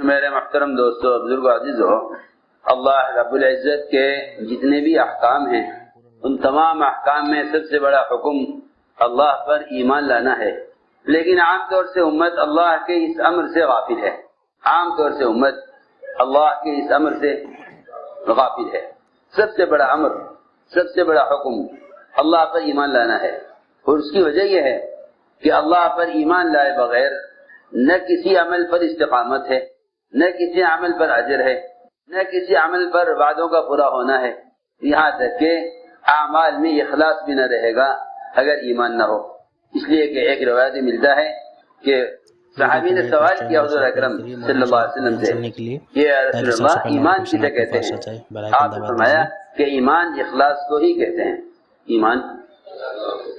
میرے محترم دوستو، بزرگ عزیزو، اللہ رب العزت کے جتنے بھی احکام ہیں ان تمام احکام میں سب سے بڑا حکم اللہ پر ایمان لانا ہے، لیکن عام طور سے امت اللہ کے اس امر سے غافل ہے۔ عام طور سے امت اللہ کے اس امر سے غافل ہے۔ سب سے بڑا امر، سب سے بڑا حکم اللہ پر ایمان لانا ہے، اور اس کی وجہ یہ ہے کہ اللہ پر ایمان لائے بغیر نہ کسی عمل پر استقامت ہے، نہ کسی عمل پر اجر ہے، نہ کسی عمل پر وعدوں کا پورا ہونا ہے، یہاں تک کہ اعمال میں اخلاص بھی نہ رہے گا اگر ایمان نہ ہو۔ اس لیے کہ ایک روایت میں ملتا ہے کہ صحابی نے سوال کیا حضور اکرم صلی اللہ علیہ وسلم سے کہ یا رسول اللہ ایمان کسے کہتے ہیں؟ آپ نے فرمایا کہ ایمان اخلاص کو ہی کہتے ہیں، ایمان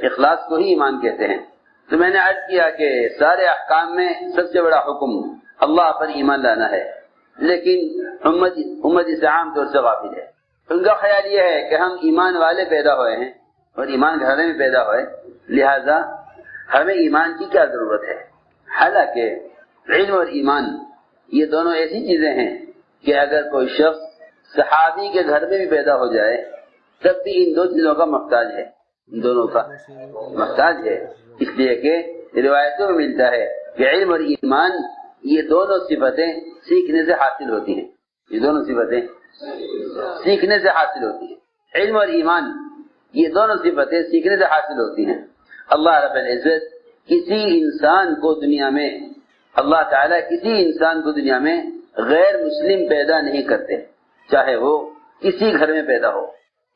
اخلاص کو ہی ایمان کہتے ہیں۔ تو میں نے عرض کیا کہ سارے احکام میں سب سے بڑا حکم اللہ پر ایمان لانا ہے، لیکن امت اس عام طور سے غافل ہے۔ ان کا خیال یہ ہے کہ ہم ایمان والے پیدا ہوئے ہیں اور ایمان گھرانے میں پیدا ہوئے، لہذا ہمیں ایمان کی کیا ضرورت ہے؟ حالانکہ علم اور ایمان یہ دونوں ایسی چیزیں ہیں کہ اگر کوئی شخص صحابی کے گھر میں بھی پیدا ہو جائے تب بھی ان دو چیزوں کا محتاج ہے، ان دونوں کا محتاج ہے۔ اس لیے کہ روایتوں میں ملتا ہے کہ علم اور ایمان یہ دونوں صفتیں سیکھنے سے حاصل ہوتی ہیں، یہ دونوں صفتیں سیکھنے سے حاصل ہوتی ہیں۔ علم اور ایمان یہ دونوں صفتیں سیکھنے سے حاصل ہوتی ہیں۔ اللہ رب العزت کسی انسان کو دنیا میں، اللہ تعالیٰ کسی انسان کو دنیا میں غیر مسلم پیدا نہیں کرتے، چاہے وہ کسی گھر میں پیدا ہو۔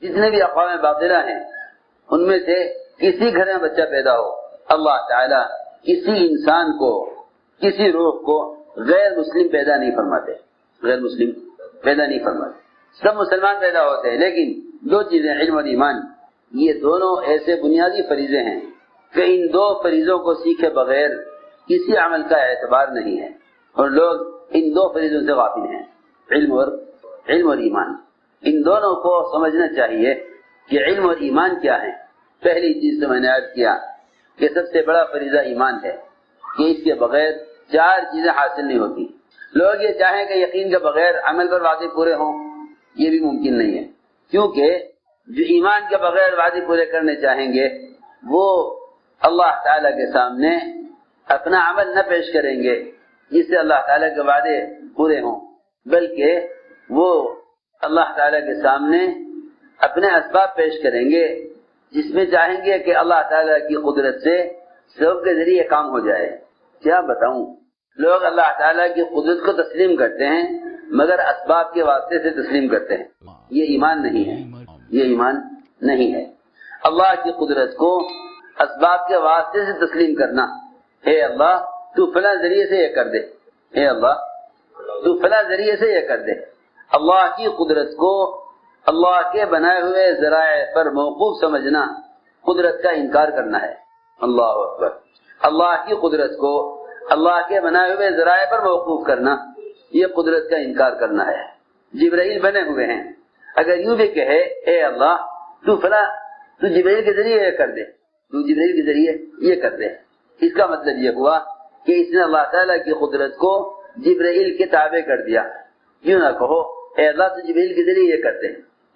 جتنے بھی اقوام باطلہ ہیں ان میں سے کسی گھر میں بچہ پیدا ہو، اللہ تعالیٰ کسی انسان کو، کسی روح کو غیر مسلم پیدا نہیں فرماتے، غیر مسلم پیدا نہیں فرماتے۔ سب مسلمان پیدا ہوتے ہیں، لیکن دو چیزیں علم اور ایمان یہ دونوں ایسے بنیادی فریضے ہیں کہ ان دو فریضوں کو سیکھے بغیر کسی عمل کا اعتبار نہیں ہے، اور لوگ ان دو فریضوں سے غافل ہیں، علم اور ایمان۔ ان دونوں کو سمجھنا چاہیے کہ علم اور ایمان کیا ہے۔ پہلی چیز تو میں نے عرض کیا کہ سب سے بڑا فریضہ ایمان ہے کہ اس کے بغیر چار چیزیں حاصل نہیں ہوتی۔ لوگ یہ چاہیں کہ یقین کے بغیر عمل پر وعدے پورے ہوں، یہ بھی ممکن نہیں ہے، کیونکہ جو ایمان کے بغیر وعدے پورے کرنے چاہیں گے وہ اللہ تعالیٰ کے سامنے اپنا عمل نہ پیش کریں گے جس سے اللہ تعالیٰ کے وعدے پورے ہوں، بلکہ وہ اللہ تعالیٰ کے سامنے اپنے اسباب پیش کریں گے جس میں چاہیں گے کہ اللہ تعالیٰ کی قدرت سے سبب کے ذریعے کام ہو جائے۔ کیا بتاؤں، لوگ اللہ تعالیٰ کی قدرت کو تسلیم کرتے ہیں مگر اسباب کے واسطے سے تسلیم کرتے ہیں، یہ ایمان نہیں ہے، یہ ایمان نہیں ہے۔ اللہ کی قدرت کو اسباب کے واسطے سے تسلیم کرنا، اے اللہ تو فلاں ذریعے سے یہ کر دے، اے اللہ تو فلاں ذریعے سے یہ کر دے۔ اللہ کی قدرت کو اللہ کے بنائے ہوئے ذرائع پر موقوف سمجھنا قدرت کا انکار کرنا ہے۔ اللہ اکبر۔ اللہ کی قدرت کو اللہ کے بنائے ہوئے ذرائع پر موقوف کرنا یہ قدرت کا انکار کرنا ہے۔ جبرائیل بنے ہوئے ہیں، اگر یوں بھی کہے اے اللہ تو فلاں تو جبرائیل کے ذریعے یہ کر دے، تو جبرائیل کے ذریعے یہ کر دے، اس کا مطلب یہ ہوا کہ اس نے اللہ تعالیٰ کی قدرت کو جبرائیل کے تابع کر دیا۔ یوں نہ کہو اے اللہ تو جبرائیل کے ذریعے یہ کر دے،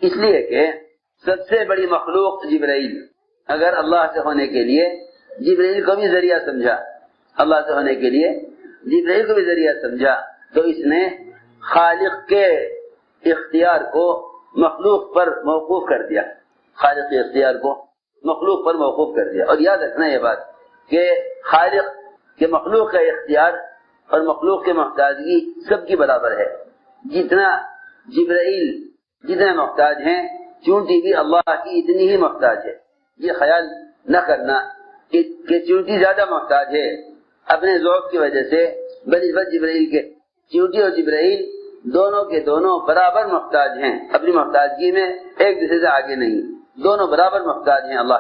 اس لیے کہ سب سے بڑی مخلوق جبرائیل، اگر اللہ سے ہونے کے لیے جبرائیل کو بھی ذریعہ سمجھا، اللہ سے ہونے کے لیے جبرائیل کو بھی ذریعہ سمجھا، تو اس نے خالق کے اختیار کو مخلوق پر موقوف کر دیا، خالق کے اختیار کو مخلوق پر موقوف کر دیا۔ اور یاد رکھنا یہ بات کہ خالق کے مخلوق کا اختیار اور مخلوق کے محتاجگی سب کی برابر ہے۔ جتنا جبرائیل جتنے محتاج ہیں، چونٹی بھی اللہ کی اتنی ہی محتاج ہے۔ یہ خیال نہ کرنا کہ چونٹی زیادہ محتاج ہے اپنے ذوق کی وجہ سے بنسبت جبرائیل کے۔ چونٹی اور جبرائیل دونوں کے دونوں برابر محتاج ہیں، اپنی محتاجگی میں ایک دوسرے سے آگے نہیں، دونوں برابر محتاج ہیں اللہ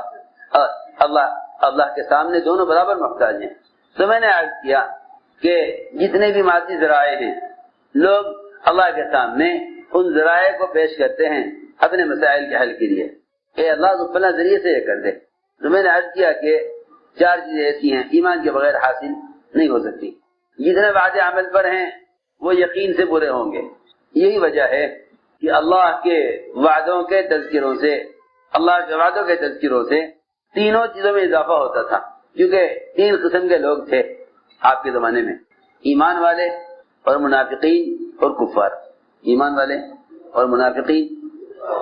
کے سامنے، دونوں برابر محتاج ہیں۔ تو میں نے عرض کیا کہ جتنے بھی مادی ذرائع ہیں لوگ اللہ کے سامنے ان ذرائع کو پیش کرتے ہیں اپنے مسائل کے حل کے لیے، اے اللہ تو فلاں ذریعے سے یہ کر دے۔ تو میں نے عرض کیا کہ چار چیزیں ایسی ہیں ایمان کے بغیر حاصل نہیں ہو سکتی۔ جتنے وعدے عمل پر ہیں وہ یقین سے برے ہوں گے۔ یہی وجہ ہے کہ اللہ کے وعدوں کے تذکروں سے تینوں چیزوں میں اضافہ ہوتا تھا، کیونکہ 3 قسم کے لوگ تھے آپ کے زمانے میں، ایمان والے اور منافقین اور کفار۔ ایمان والے اور منافقین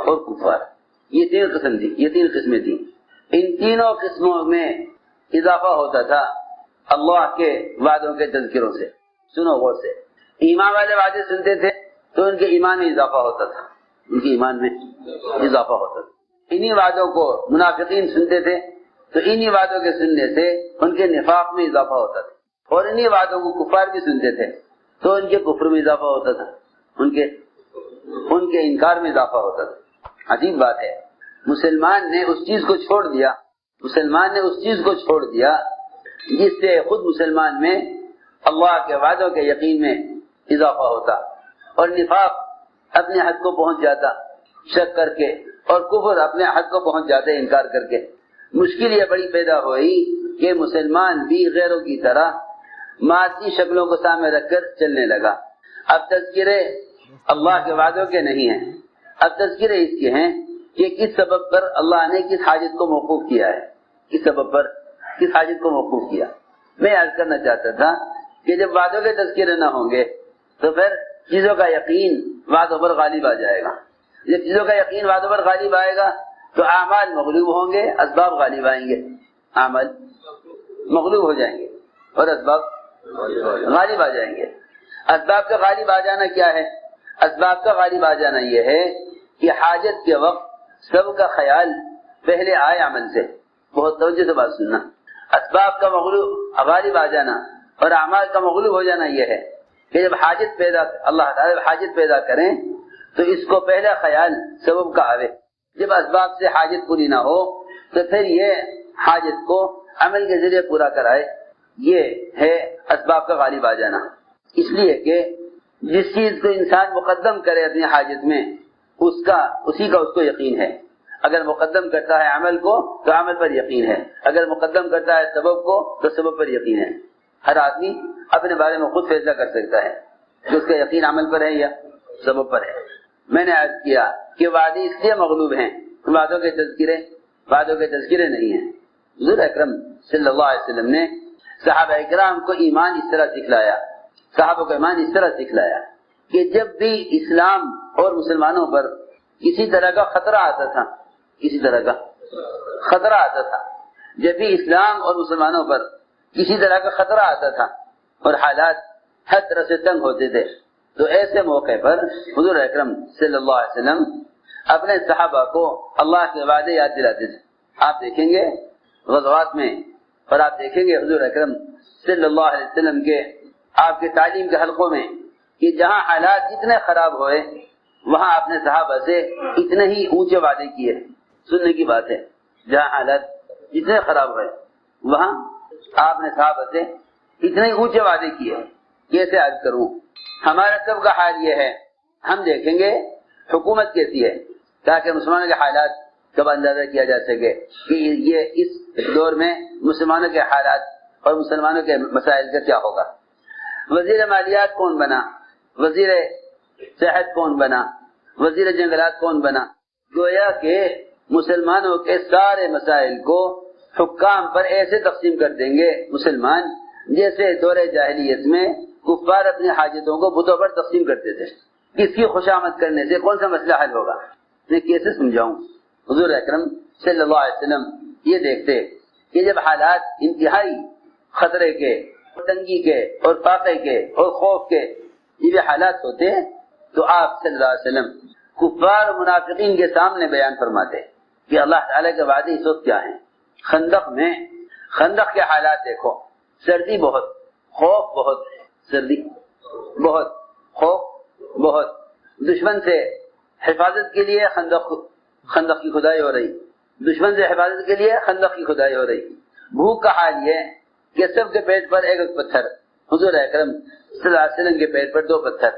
اور کفار، یہ 3 قسم تھی، یہ 3 قسمیں تھیں۔ ان تینوں قسموں میں اضافہ ہوتا تھا اللہ کے وعدوں کے تذکروں سے۔ سنو غور سے، ایمان والے وعدے سنتے تھے تو ان کے ایمان میں اضافہ ہوتا تھا، ان کے ایمان میں اضافہ ہوتا تھا۔ انہی وعدوں کو منافقین سنتے تھے تو انہی وعدوں کے سننے سے ان کے نفاق میں اضافہ ہوتا تھا، اور انہی وعدوں کو کفار بھی سنتے تھے تو ان کے کفر میں اضافہ ہوتا تھا، ان کے انکار میں اضافہ ہوتا تھا۔ عجیب بات ہے، مسلمان نے اس چیز کو چھوڑ دیا جس سے خود مسلمان میں اللہ کے وعدوں کے یقین میں اضافہ ہوتا، اور نفاق اپنے حد کو پہنچ جاتا شک کر کے، اور کفر اپنے حد کو پہنچ جاتے انکار کر کے۔ مشکل یہ بڑی پیدا ہوئی کہ مسلمان بھی غیروں کی طرح مادی شکلوں کو سامنے رکھ کر چلنے لگا۔ اب تذکرے اللہ کے وعدوں کے نہیں ہیں، اب تذکرے اس کے ہیں کہ کس سبب پر اللہ نے کس حاجت کو موقوف کیا ہے، کس سبب پر کس حاجت کو موقوف کیا۔ میں عرض کرنا چاہتا تھا کہ جب وعدوں کے تذکرے نہ ہوں گے تو پھر چیزوں کا یقین وعدوں پر غالب آ جائے گا۔ جب چیزوں کا یقین وعدوں پر غالب آئے گا تو اعمال مغلوب ہوں گے، اسباب غالب آئیں گے، اعمال مغلوب ہو جائیں گے اور اسباب غالب آ جائیں گے۔ اسباب کا غالب آ جانا کیا ہے؟ اسباب کا غالب آ جانا یہ ہے کہ حاجت کے وقت سب کا خیال پہلے آئے عمل سے۔ بہت توجہ سے بات سننا، اسباب کا غالب آ جانا اور اعمال کا مغلوب ہو جانا یہ ہے کہ جب اللہ تعالیٰ حاجت پیدا کریں تو اس کو پہلا خیال سبب کا آوے۔ جب اسباب سے حاجت پوری نہ ہو تو پھر یہ حاجت کو عمل کے ذریعے پورا کرائے، یہ ہے اسباب کا غالب آ جانا۔ اس لیے کہ جس چیز کو انسان مقدم کرے اپنی حاجت میں اسی کا اس کو یقین ہے۔ اگر مقدم کرتا ہے عمل کو تو عمل پر یقین ہے، اگر مقدم کرتا ہے سبب کو تو سبب پر یقین ہے۔ ہر آدمی اپنے بارے میں خود فیصلہ کر سکتا ہے کہ اس کا یقین عمل پر ہے یا سبب پر ہے۔ میں نے عرض کیا کہ وعدے اس لیے مغلوب ہیں، وعدوں کے تذکرے نہیں ہیں۔ حضور اکرم صلی اللہ علیہ وسلم نے صحابہ اکرام کو ایمان اس طرح سکھلایا کہ جب بھی اسلام اور مسلمانوں پر کسی طرح کا خطرہ آتا تھا، جب بھی اسلام اور مسلمانوں پر کسی طرح کا خطرہ آتا تھا اور حالات ہر طرح سے تنگ ہوتے تھے تو ایسے موقع پر حضور اکرم صلی اللہ علیہ وسلم اپنے صحابہ کو اللہ کے وعدے یاد دلاتے تھے۔ آپ دیکھیں گے غزوات میں، اور آپ دیکھیں گے حضور اکرم صلی اللہ علیہ وسلم کے آپ کے تعلیم کے حلقوں میں کہ جہاں حالات جتنے خراب ہوئے وہاں اپنے صحابہ سے اتنے ہی اونچے وعدے کیے۔ سننے کی بات ہے، جہاں حالات جتنے خراب ہوئے وہاں آپ نے صحابہ سے اتنے ہی اونچے وعدے کیے۔ کیسے عرض کروں، ہمارا سب کا حال یہ ہے، ہم دیکھیں گے حکومت کیسی ہے تاکہ مسلمانوں کے حالات کب اندازہ کیا جا سکے کہ یہ اس دور میں مسلمانوں کے حالات اور مسلمانوں کے مسائل کا کیا ہوگا۔ وزیر مالیات کون بنا، وزیر صحت کون بنا، وزیر جنگلات کون بنا، گویا کہ مسلمانوں کے سارے مسائل کو حکام پر ایسے تقسیم کر دیں گے مسلمان جیسے دور جاہلیت میں کفار اپنی حاجتوں کو بتوں پر تقسیم کرتے تھے۔ کس کی خوشامد کرنے سے کون سا مسئلہ حل ہوگا، میں کیسے سمجھاؤں۔ حضور اکرم صلی اللہ علیہ وسلم یہ دیکھتے کہ جب حالات انتہائی خطرے کے، تنگی کے اور فاقے کے اور خوف کے یہ حالات ہوتے تو آپ صلی اللہ علیہ وسلم کفار و منافقین کے سامنے بیان فرماتے کہ اللہ تعالیٰ کے وعدے اس وقت کیا ہیں۔ خندق کے حالات دیکھو، سردی بہت، خوف بہت، سردی بہت، خوف بہت، دشمن سے حفاظت کے لیے خندق کی کھدائی ہو رہی، دشمن سے حفاظت کے لیے خندق کی کھدائی ہو رہی۔ بھوک کا حال یہ کہ سب کے پیٹ پر ایک پتھر، حضور اکرم صلی اللہ علیہ وسلم کے پیٹ پر 2 پتھر،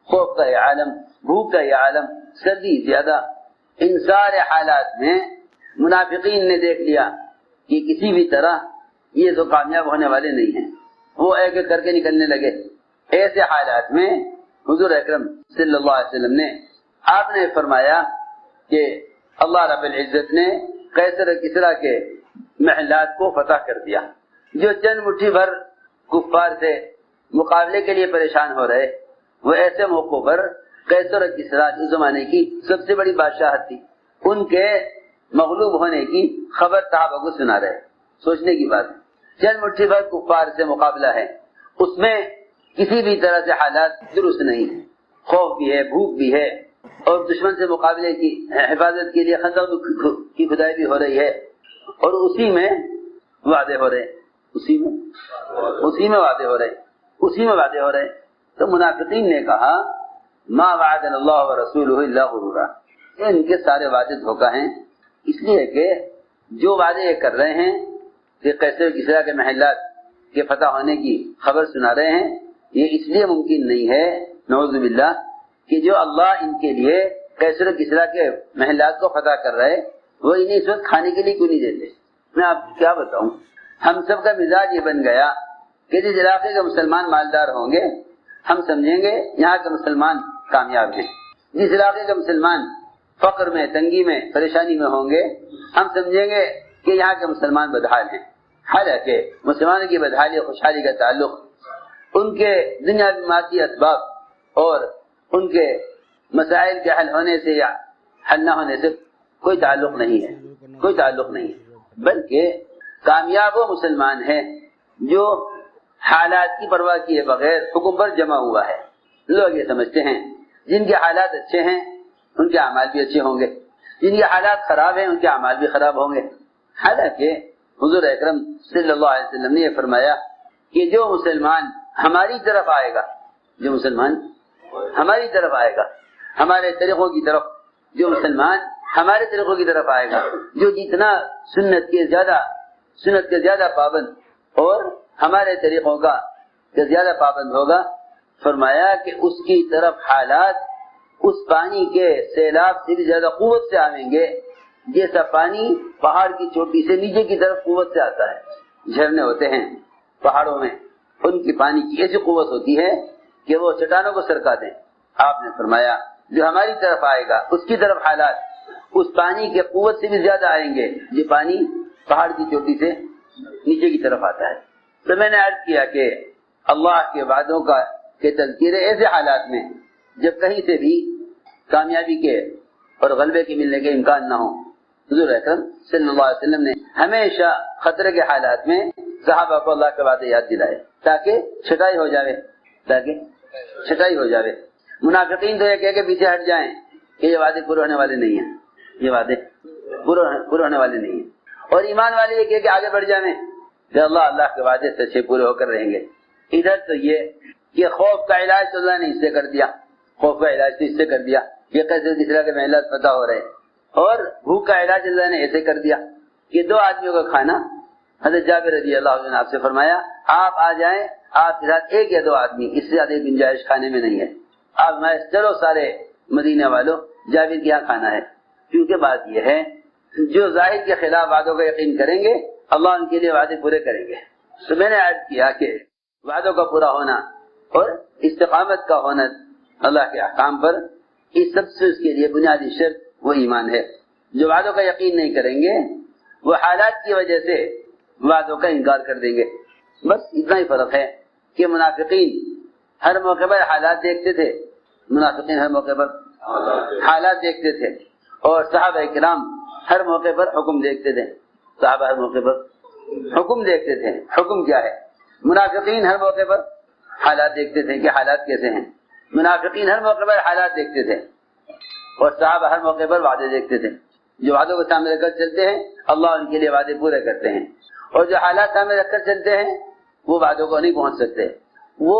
خوف کا یہ عالم، بھوک کا یہ عالم، سردی زیادہ۔ ان سارے حالات میں منافقین نے دیکھ لیا کہ کسی بھی طرح یہ تو کامیاب ہونے والے نہیں ہیں، وہ ایک ایک کر کے نکلنے لگے۔ ایسے حالات میں حضور اکرم صلی اللہ علیہ وسلم نے آپ نے فرمایا کہ اللہ رب العزت نے قیصر و کسریٰ کے محلات کو فتح کر دیا. جو چند مٹھی بھر کفار سے مقابلے کے لیے پریشان ہو رہے، وہ ایسے موقع پر قیصر و کسریٰ اس زمانے کی سب سے بڑی بادشاہت تھی، ان کے مغلوب ہونے کی خبر صحابہ کو سنا رہے. سوچنے کی بات ہے، چند مٹھی بھر کفار سے مقابلہ ہے، اس میں کسی بھی طرح سے حالات درست نہیں ہیں، خوف بھی ہے، بھوک بھی ہے، اور دشمن سے مقابلے کی حفاظت کے لیے خندق کی کھدائی بھی ہو رہی ہے، اور اسی میں وعدے ہو رہے، اسی میں وعدے ہو رہے. تو منافقین نے کہا ما وعدنا اللہ ورسولہ الا غرورا، ان کے سارے وعدے دھوکہ ہیں، اس لیے کہ جو وعدے یہ کر رہے ہیں کہ قیصر و کسریٰ کے محلات کے فتح ہونے کی خبر سنا رہے ہیں، یہ اس لیے ممکن نہیں ہے نعوذ باللہ کہ جو اللہ ان کے لیے قیصر و کسریٰ کے محلات کو فتح کر رہے وہ انہیں اس وقت کھانے کے لیے کیوں نہیں دیتے. میں آپ کو کیا بتاؤں، ہم سب کا مزاج یہ بن گیا کہ جس علاقے کے مسلمان مالدار ہوں گے ہم سمجھیں گے یہاں کے مسلمان کامیاب ہیں، جس علاقے کے مسلمان فقر میں، تنگی میں، پریشانی میں ہوں گے ہم سمجھیں گے کہ یہاں کے مسلمان بدحال ہیں. حالانکہ مسلمانوں کی بدحالی اور خوشحالی کا تعلق ان کے دنیاوی مادی اسباب اور ان کے مسائل کے حل ہونے سے یا حل نہ ہونے سے کوئی تعلق نہیں ہے، بلکہ کامیاب وہ مسلمان ہے جو حالات کی پرواہ کیے بغیر حکم پر جمع ہوا ہے. لوگ یہ سمجھتے ہیں جن کے حالات اچھے ہیں ان کے اعمال بھی اچھے ہوں گے، جن کے حالات خراب ہیں ان کے اعمال بھی خراب ہوں گے. حالانکہ حضور اکرم صلی اللہ علیہ وسلم نے یہ فرمایا کہ جو مسلمان ہماری طرف آئے گا، ہمارے طریقوں کی طرف، جو مسلمان ہمارے طریقوں کی طرف آئے گا، جو جتنا سنت کے زیادہ پابند اور ہمارے طریقوں کا زیادہ پابند ہوگا، فرمایا کہ اس کی طرف حالات اس پانی کے سیلاب سے بھی زیادہ قوت سے آئیں گے جیسا پانی پہاڑ کی چوٹی سے نیچے کی طرف قوت سے آتا ہے. جھرنے ہوتے ہیں پہاڑوں میں، ان کی پانی کی ایسی قوت ہوتی ہے کہ وہ چٹانوں کو سرکا دیں. آپ نے فرمایا جو ہماری طرف آئے گا اس کی طرف حالات اس پانی کے قوت سے بھی زیادہ آئیں گے جو پانی پہاڑ کی چوٹی سے نیچے کی طرف آتا ہے. تو میں نے عرض کیا کہ اللہ کے وعدوں کے تذکرے ایسے حالات میں جب کہیں سے بھی کامیابی کے اور غلبے کے ملنے کے امکان نہ ہو، حضور اکرم صلی اللہ علیہ وسلم نے ہمیشہ خطرے کے حالات میں صحابہ کو اللہ کے وعدے یاد دلائے تاکہ چھٹائی ہو جاوے. منافقین تو یہ کہہ کے پیچھے ہٹ جائیں کہ یہ وعدے پورے ہونے والے نہیں ہیں، اور ایمان والے یہ کہہ کے آگے بڑھ جائیں کہ اللہ کے وعدے سچے پورے ہو کر رہیں گے. ادھر تو یہ کہ خوف کا علاج تو اللہ نے اس سے کر دیا، یہ قیصر کسریٰ کے محلات فتح ہو رہے، اور بھوک کا علاج اللہ نے ایسے کر دیا کہ 2 آدمیوں کا کھانا. حضرت جابر رضی اللہ عنہ نے آپ سے فرمایا آپ آ جائیں، آپ کے ساتھ 1 یا 2 آدمی، اس سے زیادہ گنجائش کھانے میں نہیں ہے. آپ میں چلو سارے مدینہ والوں جابر کے یہاں کھانا ہے. کیونکہ بات یہ ہے جو ظاہر کے خلاف وعدوں کا یقین کریں گے اللہ ان کے لیے وعدے پورے کریں گے. تو میں نے عرض کیا کہ وعدوں کا پورا ہونا اور استقامت کا ہونا اللہ کے احکام پر، اس سب سے اس کے لیے بنیادی شرط وہ ایمان ہے. جو وعدوں کا یقین نہیں کریں گے وہ حالات کی وجہ سے وعدوں کا انکار کر دیں گے. بس اتنا ہی فرق ہے کہ منافقین ہر موقع پر حالات دیکھتے تھے، اور صحابہ کرام ہر موقع پر حکم دیکھتے تھے. حکم کیا ہے؟ منافقین ہر موقع پر حالات دیکھتے تھے کہ حالات کیسے ہیں. منافقین ہر موقع پر حالات دیکھتے تھے اور صحابہ ہر موقع پر وعدے دیکھتے تھے. جو وعدوں کو سامنے رکھ کر چلتے ہیں اللہ ان کے لیے وعدے پورے کرتے ہیں، اور جو حالات سامنے رکھ کر چلتے ہیں وہ وعدوں کو نہیں پہنچ سکتے، وہ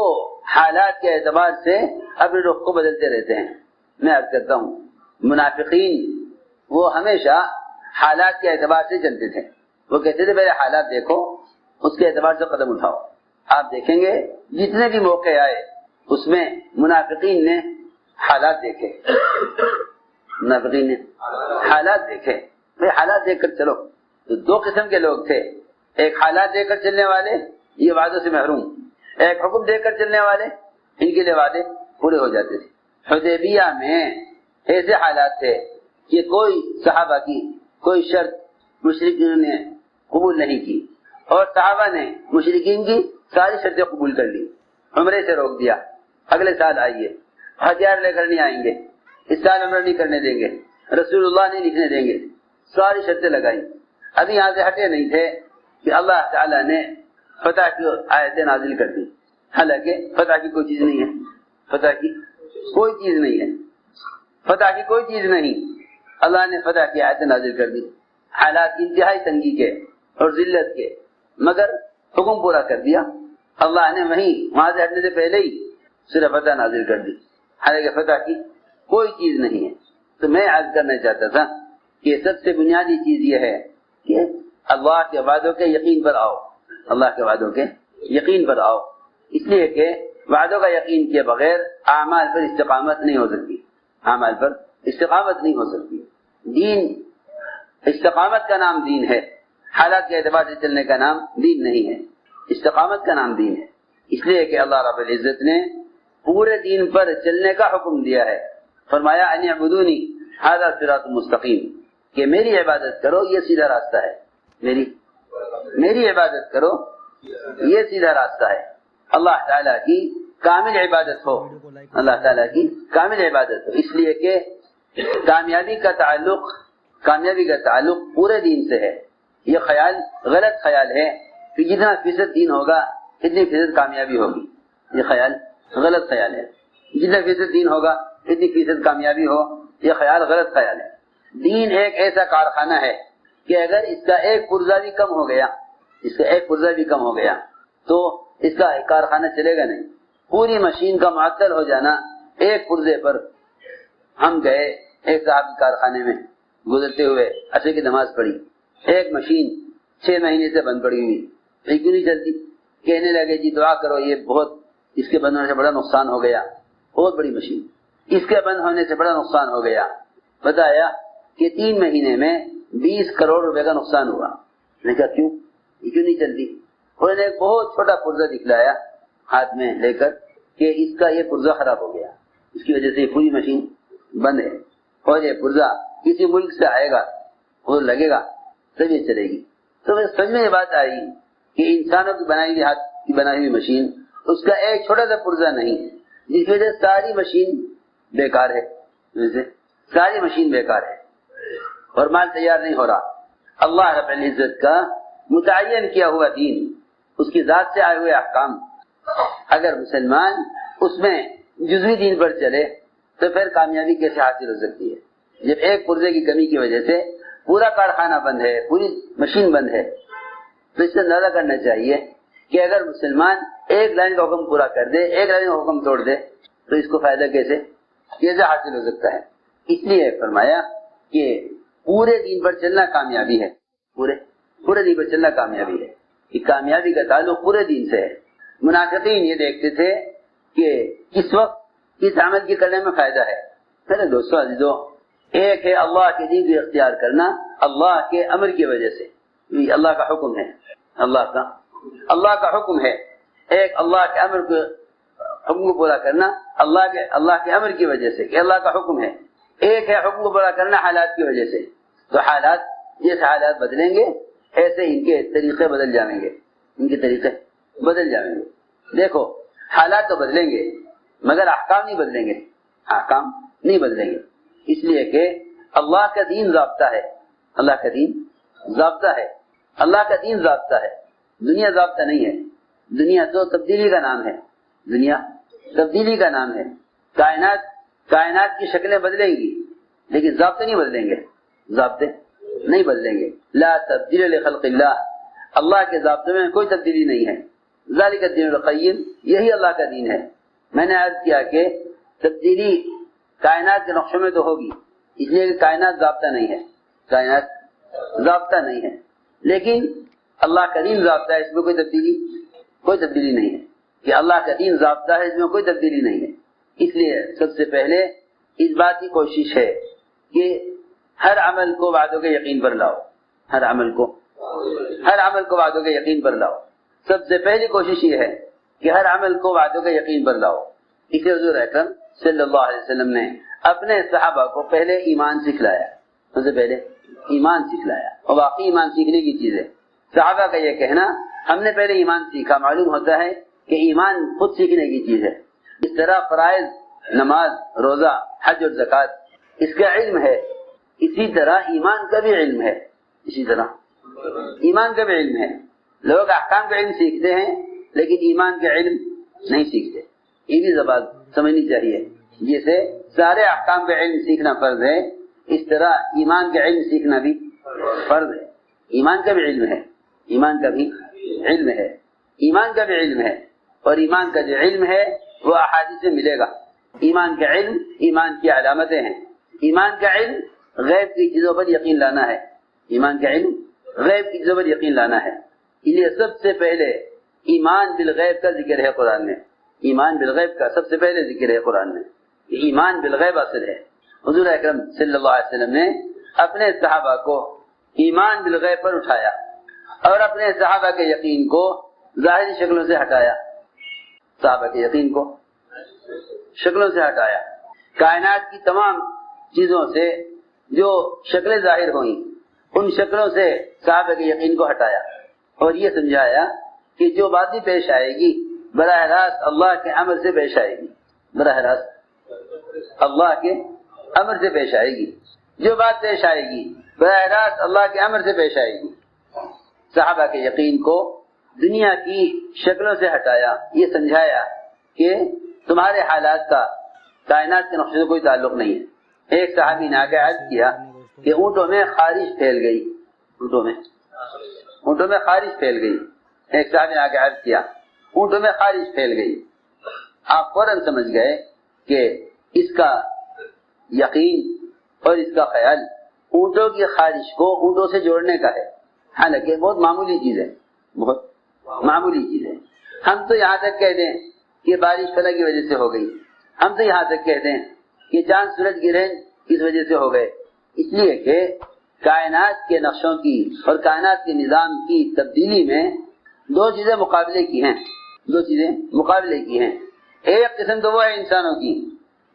حالات کے اعتبار سے اپنے رخ کو بدلتے رہتے ہیں. میں عرض کرتا ہوں منافقین وہ ہمیشہ حالات کے اعتبار سے چلتے تھے. وہ کہتے تھے پہلے حالات دیکھو اس کے اعتبار سے قدم اٹھاؤ. آپ دیکھیں گے جتنے بھی موقع آئے اس میں منافقین نے حالات دیکھے، حالات دیکھ کر چلو. تو 2 قسم کے لوگ تھے، ایک حالات دیکھ کر چلنے والے یہ وعدوں سے محروم، ایک حکم دیکھ کر چلنے والے ان کے لیے وعدے پورے ہو جاتے تھے۔ حدیبیہ میں ایسے حالات تھے کہ کوئی صحابہ کی کوئی شرط مشرکین نے قبول نہیں کی، اور صحابہ نے مشرکین کی ساری شرطیں قبول کر لی، عمرے سے روک دیا، اگلے سال آئیے، ہتھیار لے کر نہیں آئیں گے، اس سال عمرہ نہیں کرنے دیں گے، رسول اللہ نہیں لکھنے دیں گے، ساری شرطیں لگائی۔ ابھی یہاں سے ہٹے نہیں تھے کہ اللہ تعالیٰ نے فتح کی آیتیں نازل کر دی، حالانکہ فتح کی کوئی چیز نہیں ہے، فتح کی کوئی چیز نہیں ہے، فتح کی کوئی چیز نہیں، اللہ نے فتح کی آیتیں نازل کر دی، حالات انتہائی تنگی کے اور ذلت کے، مگر حکم پورا کر دیا۔ اللہ نے وہاں سے ہٹنے سے پہلے ہی صرف فتح نازل کر دی، حالانکہ فتح کی کوئی چیز نہیں ہے۔ تو میں عرض کرنا چاہتا تھا کہ سب سے بنیادی چیز یہ ہے کہ اللہ کے وعدوں کے یقین پر آؤ، اللہ کے وعدوں کے یقین پر آؤ، اس لیے کہ وعدوں کا یقین کیے بغیر اعمال پر استقامت نہیں ہو سکتی، اعمال پر استقامت نہیں ہو سکتی۔ دین، استقامت کا نام دین ہے، حالات کے اعتبار سے چلنے کا نام دین نہیں ہے، استقامت کا نام دین ہے۔ اس لیے کہ اللہ رب العزت نے پورے دین پر چلنے کا حکم دیا ہے، فرمایا ان اعبدونی ھذا صراط مستقیم، کہ میری عبادت کرو، یہ سیدھا راستہ ہے، میری عبادت کرو، یہ سیدھا راستہ ہے۔ اللہ تعالیٰ کی کامل عبادت ہو، اللہ تعالیٰ کی کامل عبادت ہو، اس لیے کہ کامیابی کا تعلق پورے دین سے ہے۔ یہ خیال غلط خیال ہے کہ جتنا فیصد دین ہوگا اتنی فیصد کامیابی ہوگی، یہ خیال غلط خیال ہے، جتنا فیصد دین ہوگا اتنی فیصد کامیابی ہو، یہ خیال غلط خیال ہے۔ دین ایک ایسا کارخانہ ہے کہ اگر اس کا ایک پرزہ بھی کم ہو گیا، اس کا ایک پرزہ بھی کم ہو گیا تو اس کا کارخانہ چلے گا نہیں۔ پوری مشین کا معطل ہو جانا ایک پرزے پر۔ ہم گئے ایک صاحب کے کارخانے میں، گزرتے ہوئے عصر کی نماز پڑھی، ایک مشین 6 مہینے سے بند پڑی ہوئی، یہ کیوں نہیں چلتی؟ کہنے لگے جی دعا کرو، یہ بہت اس کے بند ہونے سے بڑا نقصان ہو گیا، بہت بڑی مشین، اس کے بند ہونے سے بڑا نقصان ہو گیا۔ بتایا کہ 3 مہینے میں 20 کروڑ روپے کا نقصان ہوا۔ میں نے کہا کیوں، یہ کیوں نہیں چلتی؟ انہوں نے ایک بہت چھوٹا پرزہ دکھلایا ہاتھ میں لے کر کہ اس کا یہ پرزہ خراب ہو گیا، اس کی وجہ سے یہ پوری مشین بند ہے، اور یہ پرزہ کسی ملک سے آئے گا، وہ لگے گا تب یہ چلے گی۔ تو سمجھ میں یہ بات آئی کہ انسانوں کی بنائی ہوئی ہاتھ کی بنائی ہوئی مشین، اس کا ایک چھوٹا سا پرزہ نہیں، جس کی وجہ سے ساری مشین بیکار ہے، ساری مشین بیکار ہے اور مال تیار نہیں ہو رہا۔ اللہ رب العزت کا متعین کیا ہوا دین، اس کی ذات سے آئے ہوئے احکام، اگر مسلمان اس میں جزوی دین پر چلے تو پھر کامیابی کیسے حاصل ہو سکتی ہے؟ جب ایک پرزے کی کمی کی وجہ سے پورا کارخانہ بند ہے، پوری مشین بند ہے، تو اس سے اندازہ کرنا چاہیے کہ اگر مسلمان ایک لائن کا حکم پورا کر دے، ایک لائن کا حکم توڑ دے تو اس کو فائدہ کیسے حاصل ہو سکتا ہے۔ اس لیے فرمایا کہ پورے دین پر چلنا کامیابی ہے، پورے دین پر چلنا کامیابی ہے، کہ کامیابی کا تعلق پورے دین سے ہے۔ منافقین یہ دیکھتے تھے کہ کس وقت کس عمل کی کرنے میں فائدہ ہے۔ پہلے دوستو عزیزو، ایک ہے اللہ کے دین کو اختیار کرنا اللہ کے امر کی وجہ سے، یہ اللہ کا حکم ہے، اللہ کا حکم ہے۔ ایک اللہ کے امر کو حکم کو پورا کرنا اللہ کے امر کی وجہ سے، کہ اللہ کا حکم ہے۔ ایک ہے حکم کو پورا کرنا حالات کی وجہ سے، تو حالات جیسے حالات بدلیں گے ایسے ان کے طریقے بدل جائیں گے، ان کے طریقے بدل جائیں گے۔ دیکھو حالات تو بدلیں گے مگر احکام نہیں بدلیں گے، احکام نہیں بدلیں گے، اس لیے کہ اللہ کا دین ضابطہ ہے، اللہ کا دین ضابطہ ہے، اللہ کا دین ضابطہ ہے، دنیا ضابطہ نہیں ہے۔ دنیا تو تبدیلی کا نام ہے، دنیا تبدیلی کا نام ہے۔ کائنات کی شکلیں بدلیں گی لیکن ضابطے نہیں بدلیں گے، ضابطے نہیں بدلیں گے۔ لا تبدیل لخلق اللہ، اللہ کے ضابطے میں کوئی تبدیلی نہیں ہے۔ ذالک الدین القیم، یہی اللہ کا دین ہے۔ میں نے عرض کیا کہ تبدیلی کائنات کے نقشے میں تو ہوگی، اس لیے کہ کائنات ضابطہ نہیں ہے، کائنات ضابطہ نہیں ہے، لیکن اللہ کا دین ضابطہ ہے، اس میں کوئی تبدیلی نہیں ہے، کہ اللہ کا دین ضابطہ ہے، اس میں کوئی تبدیلی نہیں ہے۔ اس لیے سب سے پہلے اس بات کی کوشش ہے کہ ہر عمل کو وعدوں کے یقین پر لاؤ، ہر عمل کو وعدوں کے یقین پر لاؤ۔ سب سے پہلی کوشش یہ ہے کہ ہر عمل کو وعدوں کے یقین پر لاؤ، اس لیے حضور اکرم صلی اللہ علیہ وسلم نے اپنے صحابہ کو پہلے ایمان سکھلایا، سب سے پہلے ایمان سکھلایا، اور واقعی ایمان سیکھنے کی چیز ہے۔ صحابہ کا یہ کہنا ہم نے پہلے ایمان سیکھا، معلوم ہوتا ہے کہ ایمان خود سیکھنے کی چیز ہے۔ اس طرح فرائض نماز، روزہ، حج اور زکوٰۃ اس کا علم ہے، اسی طرح ایمان کا بھی علم ہے، اسی طرح ایمان کا بھی علم ہے۔ لوگ احکام کا علم سیکھتے ہیں لیکن ایمان کا علم نہیں سیکھتے، یہ بھی زبان سمجھنی چاہیے۔ جیسے سارے احکام کا علم سیکھنا فرض ہے، اس طرح ایمان کا علم سیکھنا بھی فرض ہے۔ ایمان کا بھی علم ہے، ایمان کا بھی علم ہے، ایمان کا بھی علم ہے، اور ایمان کا جو علم ہے وہ احادیث سے ملے گا۔ ایمان کا علم ایمان کی علامتیں ہیں۔ ایمان کا علم غیب کی چیزوں پر یقین لانا ہے، ایمان کا علم غیب کی چیزوں پر یقین لانا ہے۔ اس لیے سب سے پہلے ایمان بالغیب کا ذکر ہے قرآن میں، ایمان بالغیب کا سب سے پہلے ذکر ہے قرآن میں۔ ایمان بالغیب اصل ہے۔ حضور اکرم صلی اللہ علیہ وسلم نے اپنے صحابہ کو ایمان بالغیب پر اٹھایا اور اپنے صحابہ کے یقین کو ظاہری شکلوں سے ہٹایا، صحابہ کے یقین کو شکلوں سے ہٹایا۔ کائنات کی تمام چیزوں سے جو شکلیں ظاہر ہوئیں ان شکلوں سے صحابہ کے یقین کو ہٹایا، اور یہ سمجھایا کہ جو بات بھی پیش آئے گی براہ راست اللہ کے امر سے پیش آئے گی، براہ راست اللہ کے امر سے پیش آئے گی، جو بات پیش آئے گی براہ راست اللہ کے امر سے پیش آئے گی۔ صحابہ کے یقین کو دنیا کی شکلوں سے ہٹایا، یہ سمجھایا کہ تمہارے حالات کا کائنات کے نقشے سے کوئی تعلق نہیں ہے۔ ایک صحابی نے آگے عرض کیا کہ اونٹوں میں خارش پھیل گئی، اونٹوں میں خارش پھیل گئی۔ ایک صحابی نے آگے عرض کیا اونٹوں میں خارش پھیل گئی۔ آپ فوراً سمجھ گئے کہ اس کا یقین اور اس کا خیال اونٹوں کی خارش کو اونٹوں سے جوڑنے کا ہے، حالانکہ بہت معمولی چیز ہے، بہت معمولی چیز ہے۔ ہم تو یہاں تک کہہ دیں کہ بارش فلاں کی وجہ سے ہو گئی، ہم تو یہاں تک کہہ دیں کہ چاند سورج گرہن کس وجہ سے ہو گئے، اس لیے کہ کائنات کے نقشوں کی اور کائنات کے نظام کی تبدیلی میں دو چیزیں مقابلے کی ہیں، دو چیزیں مقابلے کی ہیں۔ ایک قسم تو وہ ہے انسانوں کی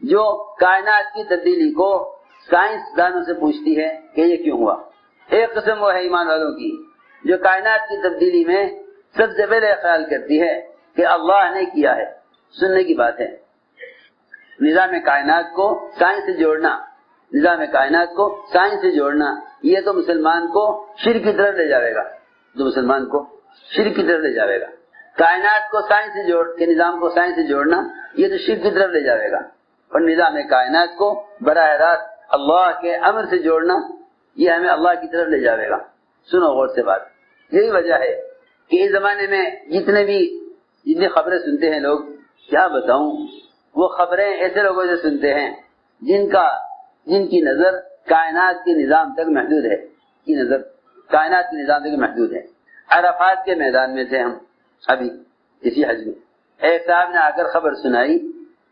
جو کائنات کی تبدیلی کو سائنس دانوں سے پوچھتی ہے کہ یہ کیوں ہوا۔ ایک قسم وہ ہے ایمان والوں کی جو کائنات کی تبدیلی میں سب سے پہلے خیال کرتی ہے کہ اللہ نے کیا ہے۔ سننے کی بات ہے، نظام کائنات کو سائنس سے جوڑنا، نظام کائنات کو سائنس سے جوڑنا، یہ تو مسلمان کو شرک کی طرف لے جاوے گا، جو مسلمان کو شرک کی طرف لے جاوے گا۔ کائنات کو سائنس سے جوڑ کے نظام کو سائنس سے جوڑنا یہ تو شرک کی طرف لے جاوے گا، اور نظام کائنات کو براہ راست اللہ کے امر سے جوڑنا یہ ہمیں اللہ کی طرف لے جاوے گا۔ سنو غور سے بات، یہی وجہ ہے کہ اس زمانے میں جتنی خبریں سنتے ہیں لوگ، کیا بتاؤں، وہ خبریں ایسے لوگوں سے سنتے ہیں جن کی نظر کائنات کے نظام تک محدود ہے، کی نظر کائنات کے نظام تک محدود ہے۔ عرفات کے میدان میں تھے ہم ابھی اسی حج میں، ایک صاحب نے آ کر خبر سنائی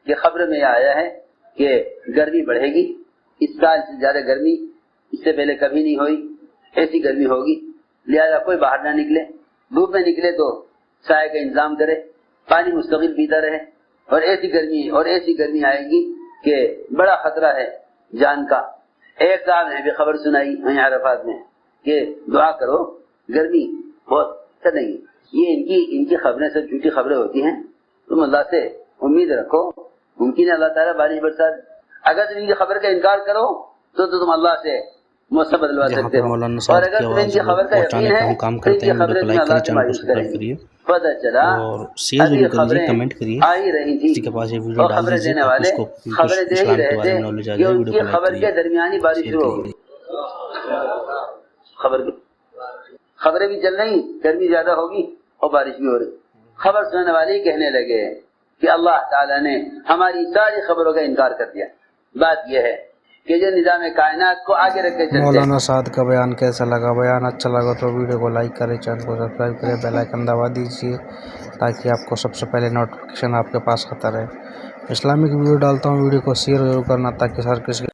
کہ خبر میں یہ آیا ہے کہ گرمی بڑھے گی، اس سال سے زیادہ گرمی اس سے پہلے کبھی نہیں ہوئی، ایسی گرمی ہوگی، لہذا کوئی باہر نہ نکلے، دھوپ میں نکلے تو سائے کا انتظام کرے، پانی مستقل پیتا رہے، اور ایسی گرمی آئے گی کہ بڑا خطرہ ہے جان کا۔ ایک صاحب نے بھی خبر سنائی وہیں عرفات میں کہ دعا کرو گرمی بہت کریں گی۔ یہ ان کی خبریں سب جھوٹی خبریں ہوتی ہیں، تم اللہ سے امید رکھو، ممکن ہے اللہ تعالیٰ بارش برسات۔ اگر تم ان کی خبر کا انکار کرو تو تم اللہ سے موسم بدلوا سکتے ہو، اور اگر تم ان کی خبر کا یقین ہے تو ان کی خبریں تمہیں اللہ سے مایوس کریں گی۔ پتہ چلا ابھی خبریں آ ہی رہی تھی اور خبریں دینے والے خبریں دے ہی رہے تھے کہ ان کی خبر کے درمیانی بارش شروع ہو گئی۔ خبریں بھی چل رہی، گرمی زیادہ ہوگی اور بارش بھی ہو رہی۔ خبر سننے والے کہنے لگے کہ اللہ تعالیٰ نے ہماری ساری خبروں کا انکار کر دیا۔ بات یہ ہے کہ جو نظام کائنات کو آگے رکھ کے چلتے ہیں۔ مولانا سعد کا بیان کیسا لگا؟ بیان اچھا لگا تو ویڈیو کو لائک کریں، چینل کو سبسکرائب کریں، بیل آئیکن دبا دیجیے تاکہ آپ کو سب سے پہلے نوٹیفیکیشن آپ کے پاس آتا رہے۔ اسلامک ویڈیو ڈالتا ہوں، ویڈیو کو شیئر ضرور کرنا تاکہ ہر کسی